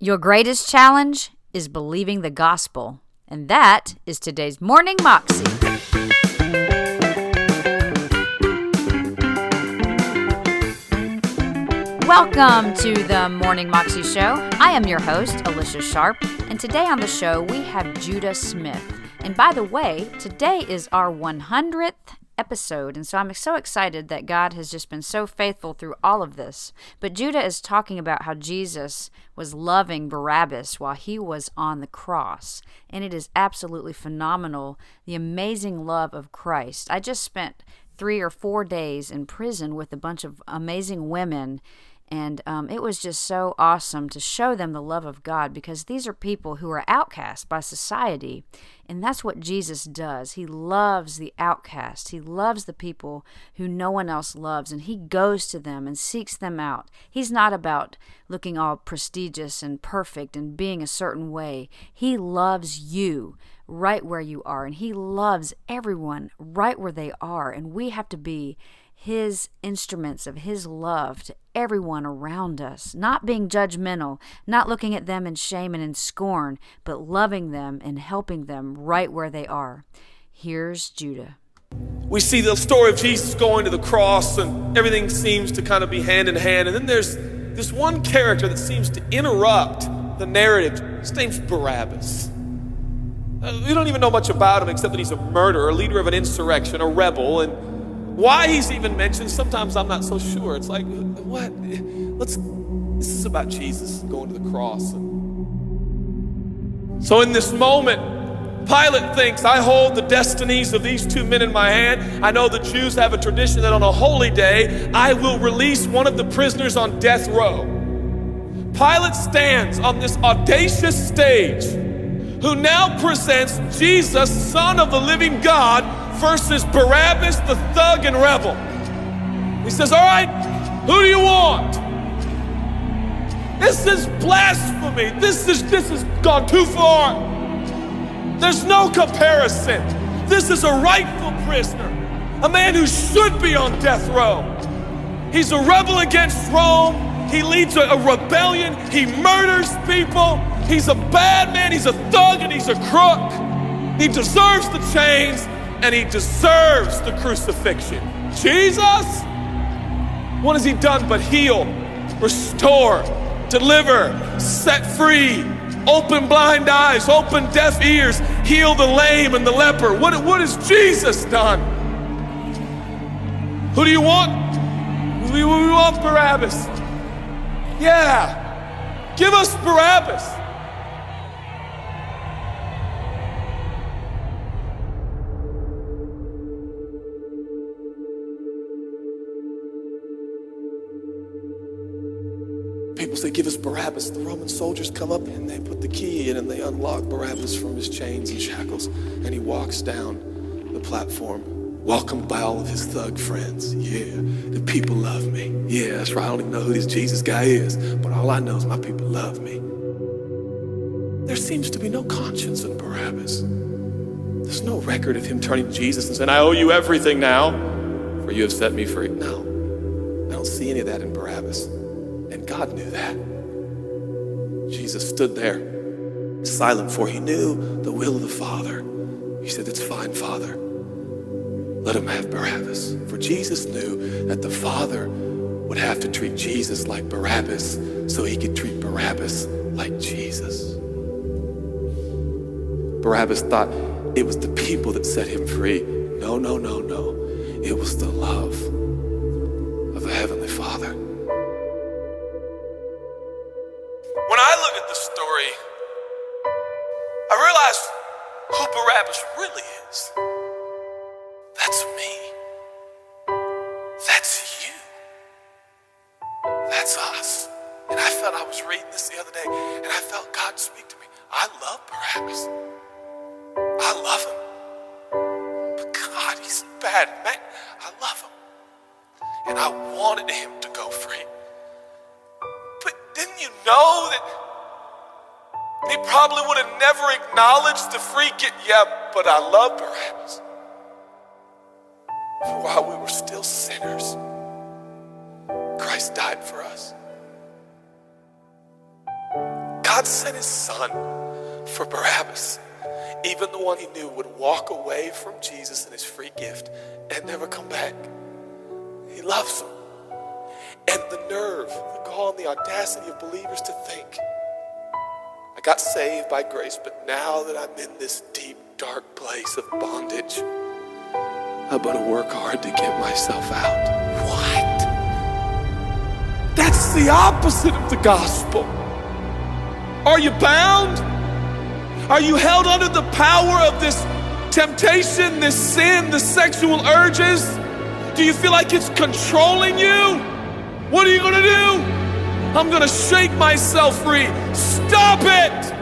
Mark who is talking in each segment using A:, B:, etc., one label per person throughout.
A: Your greatest challenge is believing the gospel. And that is today's Morning Moxie. Welcome to the Morning Moxie Show. I am your host, Alicia Sharp, and today on the show we have Judah Smith. And by the way, today is our 100th episode, and so I'm so excited that God has just been so faithful through all of this. But Judah is talking about how Jesus was loving Barabbas while he was on the cross, and it is absolutely phenomenal, the amazing love of Christ. I just spent 3 or 4 days in prison with a bunch of amazing women, and it was just so awesome to show them the love of God, because these are people who are outcast by society, and that's what Jesus does. He loves the outcast. He loves the people who no one else loves, and he goes to them and seeks them out. He's not about looking all prestigious and perfect and being a certain way. He loves you right where you are, and he loves everyone right where they are, and we have to be his instruments of his love to everyone around us, not being judgmental, not looking at them in shame and in scorn, but loving them and helping them right where they are. Here's Judah.
B: We see the story of Jesus going to the cross, and everything seems to kind of be hand in hand. And then there's this one character that seems to interrupt the narrative. His name's Barabbas. We don't even know much about him except that he's a murderer, a leader of an insurrection, a rebel, and why he's even mentioned, sometimes I'm not so sure. It's like, what? This is about Jesus going to the cross. So in this moment, Pilate thinks, I hold the destinies of these 2 men in my hand. I know the Jews have a tradition that on a holy day, I will release one of the prisoners on death row. Pilate stands on this audacious stage, who now presents Jesus, Son of the living God, versus Barabbas, the thug and rebel. He says, all right, who do you want? This is blasphemy. This has gone too far. There's no comparison. This is a rightful prisoner, a man who should be on death row. He's a rebel against Rome. He leads a rebellion. He murders people. He's a bad man. He's a thug and he's a crook. He deserves the chains. And he deserves the crucifixion. Jesus? What has he done but heal, restore, deliver, set free, open blind eyes, open deaf ears, heal the lame and the leper? What has Jesus done? Who do you want? We want Barabbas. Yeah, give us Barabbas. People say, give us Barabbas. The Roman soldiers come up and they put the key in and they unlock Barabbas from his chains and shackles. And he walks down the platform, welcomed by all of his thug friends. Yeah, the people love me. Yeah, that's right. I don't even know who this Jesus guy is, but all I know is my people love me. There seems to be no conscience in Barabbas. There's no record of him turning to Jesus and saying, I owe you everything now, for you have set me free. No, I don't see any of that in Barabbas. And God knew that. Jesus stood there, silent, for he knew the will of the Father. He said, it's fine, Father. Let him have Barabbas. For Jesus knew that the Father would have to treat Jesus like Barabbas so he could treat Barabbas like Jesus. Barabbas thought it was the people that set him free. No. It was the love of the Heavenly Father. When I look at the story, I realize who Barabbas really is. That's me. That's you. That's us. And I felt, I was reading this the other day, and I felt God speak to me. I love Barabbas. I love him. But God, he's a bad man. I love him. And I wanted him to go free. Didn't you know that he probably would have never acknowledged the freak? Yeah, but I love Barabbas. While we were still sinners, Christ died for us. God God sent his son for Barabbas, even the one he knew would walk away from Jesus and his free gift and never come back. He loves them. And the nerve, the gall, and the audacity of believers to think, I got saved by grace, but now that I'm in this deep, dark place of bondage, I better work hard to get myself out. What? That's the opposite of the gospel. Are you bound? Are you held under the power of this temptation, this sin, the sexual urges? Do you feel like it's controlling you? What are you gonna do? I'm gonna shake myself free. Stop it!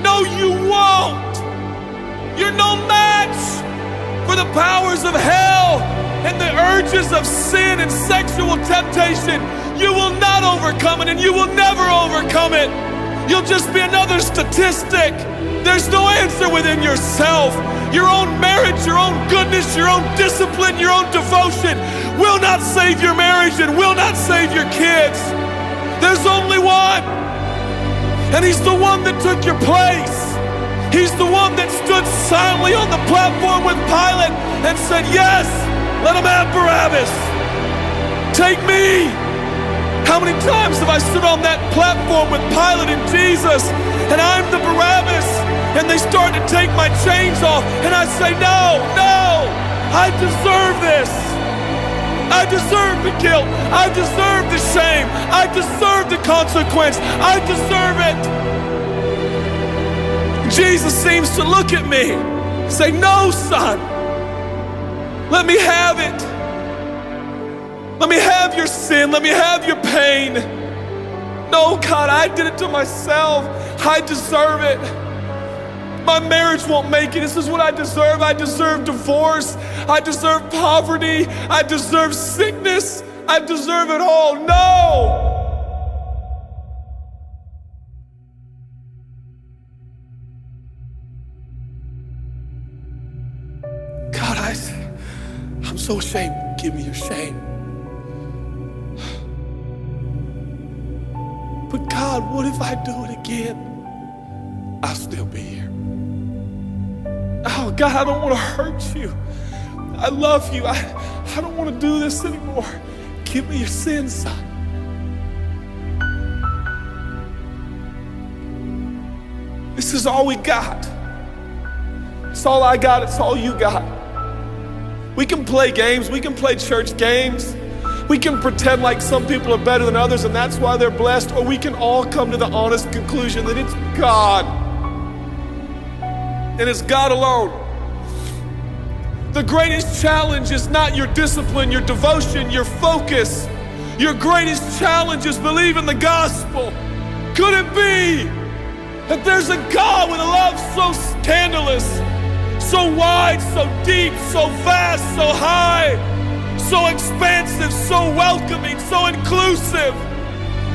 B: No, you won't! You're no match for the powers of hell and the urges of sin and sexual temptation. You will not overcome it, and you will never overcome it. You'll just be another statistic. There's no answer within yourself. Your own marriage, your own goodness, your own discipline, your own devotion will not save your marriage and will not save your kids. There's only one. And he's the one that took your place. He's the one that stood silently on the platform with Pilate and said, yes, let him have Barabbas. Take me. How many times have I stood on that platform with Pilate and Jesus, and I'm the Barabbas, and they start to take my chains off, and I say, no, I deserve this. I deserve the guilt. I deserve the shame. I deserve the consequence. I deserve it. Jesus seems to look at me and say, no, son, let me have it. Let me have your sin. Let me have your pain. No, God, I did it to myself. I deserve it. My marriage won't make it. This is what I deserve. I deserve divorce. I deserve poverty. I deserve sickness. I deserve it all. No! God, I'm so ashamed. Give me your shame. But God, what if I do it again? I'll still be here. Oh God, I don't want to hurt you. I love you. I don't want to do this anymore. Give me your sins, son. This is all we got. It's all I got. It's all you got. We can play games. We can play church games. We can pretend like some people are better than others and that's why they're blessed, or we can all come to the honest conclusion that it's God. And it's God alone. The greatest challenge is not your discipline, your devotion, your focus. Your greatest challenge is believing the gospel. Could it be that there's a God with a love so scandalous, so wide, so deep, so vast, so high, so expansive, so welcoming, so inclusive?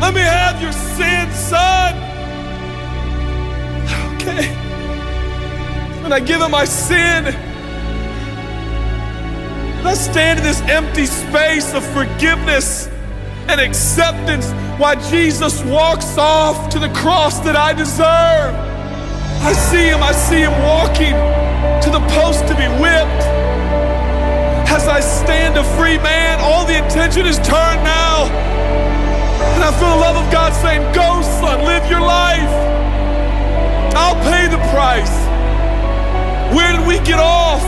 B: Let me have your sin, son. Okay. And I give him my sin. And I stand in this empty space of forgiveness and acceptance while Jesus walks off to the cross that I deserve. I see him walking to the post to be whipped. As I stand a free man, all the attention is turned now. And I feel the love of God saying, go son, live your life. I'll pay the price. Where did we get off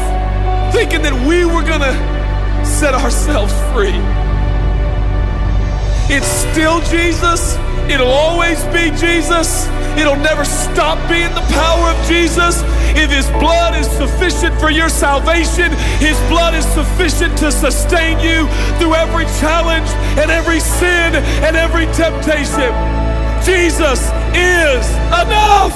B: thinking that we were gonna set ourselves free? It's still Jesus. It'll always be Jesus. It'll never stop being the power of Jesus. If his blood is sufficient for your salvation, his blood is sufficient to sustain you through every challenge and every sin and every temptation. Jesus is enough.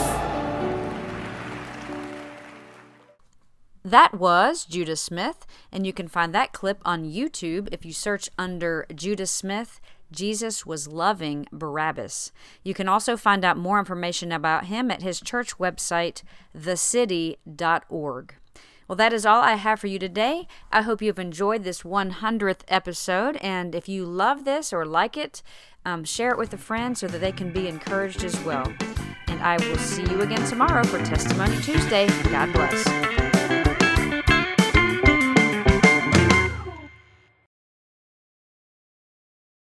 A: That was Judah Smith, and you can find that clip on YouTube if you search under Judah Smith, Jesus Was Loving Barabbas. You can also find out more information about him at his church website, thecity.org. Well, that is all I have for you today. I hope you've enjoyed this 100th episode, and if you love this or like it, share it with a friend so that they can be encouraged as well. I will see you again tomorrow for Testimony Tuesday. God bless.